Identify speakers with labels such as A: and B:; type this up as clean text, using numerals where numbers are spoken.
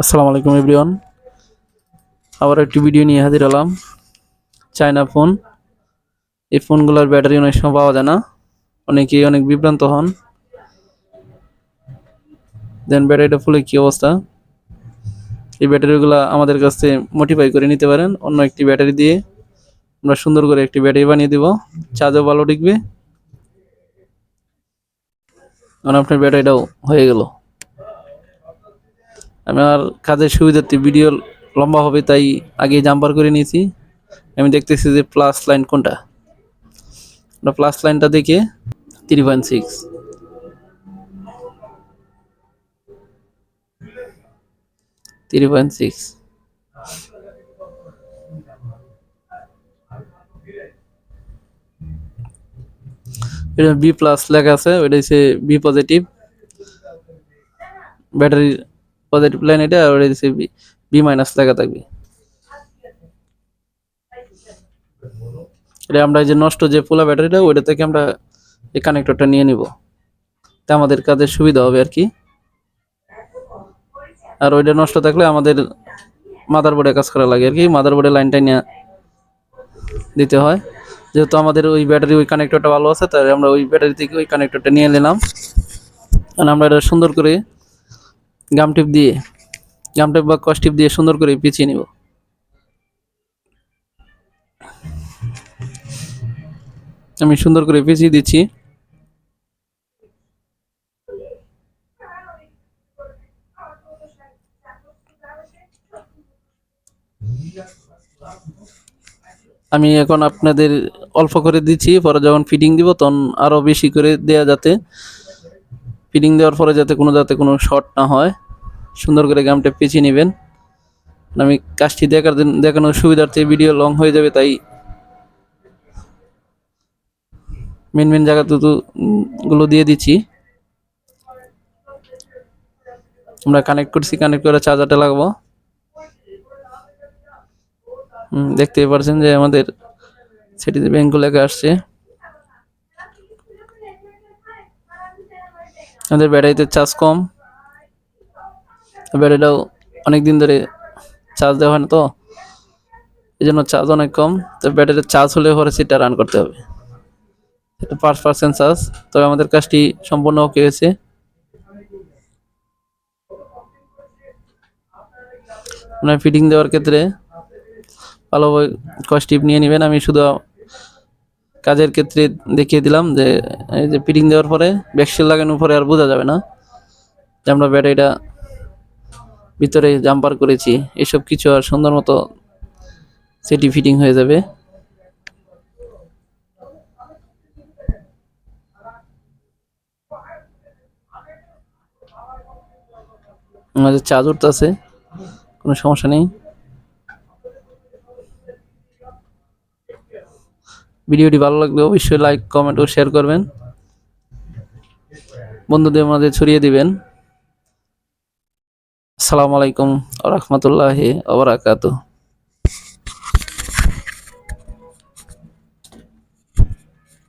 A: আসসালামু আলাইকুম এভরিওয়ান। আবার একটি ভিডিও নিয়ে হাজির হলাম। চায়না ফোন, এই ফোনগুলোর ব্যাটারি অনেক সময় পাওয়া যায় না, অনেকেই অনেক বিভ্রান্ত হন। দেন ব্যাটারিটা ফুলে কি অবস্থা, এই ব্যাটারিগুলো আমাদের কাছে মডিফাই করে নিতে পারেন। অন্য একটি ব্যাটারি দিয়ে আমরা সুন্দর করে একটি ব্যাটারি বানিয়ে দিব, চার্জও ভালো টিকবে। কারণ আপনার ব্যাটারিটাও হয়ে গেল। আমার কাজের সুবিধার্থে ভিডিও লম্বা হবে, তাই আগে জাম্পার করে নিয়েছি। আমি দেখতেছি যে প্লাস লাইন কোনটা, প্লাস লাইনটা দেখে 3.6 3.6 এটা বি প্লাস লেখা আছে, ওইটা হচ্ছে বি পজিটিভ ব্যাটারির পজিটিভ লাইন, এটা আর ওইটা হচ্ছে বি মাইনাস লেখা থাকবে। এটা আমরা এই যে নষ্ট যে পোলা ব্যাটারিটা, ওইটা থেকে আমরা এই কানেক্টরটা নিয়ে নিব, তা আমাদের কাজের সুবিধা হবে আর কি। আর ওইটা নষ্ট থাকলে আমাদের মাদারবোর্ডে কাজ করা লাগে আর কি, মাদারবোর্ডে লাইনটা নিয়ে দিতে হয়। যেহেতু আমাদের ওই ব্যাটারি ওই কানেক্টরটা ভালো আছে, তাই আমরা ওই ব্যাটারি থেকে ওই কানেক্টরটা নিয়ে নিলাম। আর আমরা এটা সুন্দর করে গাম টিপ দিয়ে, গাম টিপ বা কস টিপ দিয়ে সুন্দর করে পিছিয়ে নিব। আমি সুন্দর করে পিছিয়ে দিচ্ছি। আমি এখন আপনাদের অল্প করে দিচ্ছি, পরে যখন ফিটিং দিব তখন আরো বেশি করে দেয়া, যাতে ফিটিং দেওয়ার পরে যাতে কোনো শর্ট না হয়। সুন্দর করে গামটা পেঁচিয়ে নেবেন। আমি কাজটি দেখানোর সুবিধার্থে ভিডিও লং হয়ে যাবে, তাই মেন জায়গা গুলো দিয়ে দিচ্ছি। আমরা কানেক্ট করছি, কানেক্ট করে চার্জারটা লাগাবো। দেখতেই পাচ্ছেন যে আমাদের সেটিতে ব্যাংক লেখা আসছে। আমাদের ব্যাটারিতে চার্জ কম, ব্যাটারিটাও অনেক দিন ধরে চার্জ দেওয়া হয় না, তো এই জন্য চার্জ অনেক কম। তো ব্যাটারির চার্জ হলে পরে সেটা রান করতে হবে। এটা 5% চার্জ, তবে আমাদের কাজটি সম্পূর্ণ ওকে হয়েছে। আপনার ফিটিং দেওয়ার ক্ষেত্রে ভালোভাবে কস টিপ নিয়ে নেবেন। আমি শুধু কাজের ক্ষেত্রে দেখিয়ে দিলাম যে এই যে ফিটিং দেওয়ার পরে ব্যাকসেল লাগানোর পরে আর বোঝা যাবে না যে আমরা ব্যাটারিটা ভিতরে জাম্পার করেছি। এসব কিছু আর সুন্দর মতো সেটি ফিটিং হয়ে যাবে। আমাদের চার্জ উঠতেছে, কোনো সমস্যা নেই। ভিডিওটি ভালো লাগলে অবশ্যই লাইক, কমেন্ট ও শেয়ার করবেন, বন্ধুদের মাঝে ছড়িয়ে দিবেন। আসসালামু আলাইকুম ওয়া রাহমাতুল্লাহি ওয়া বারাকাতুহু।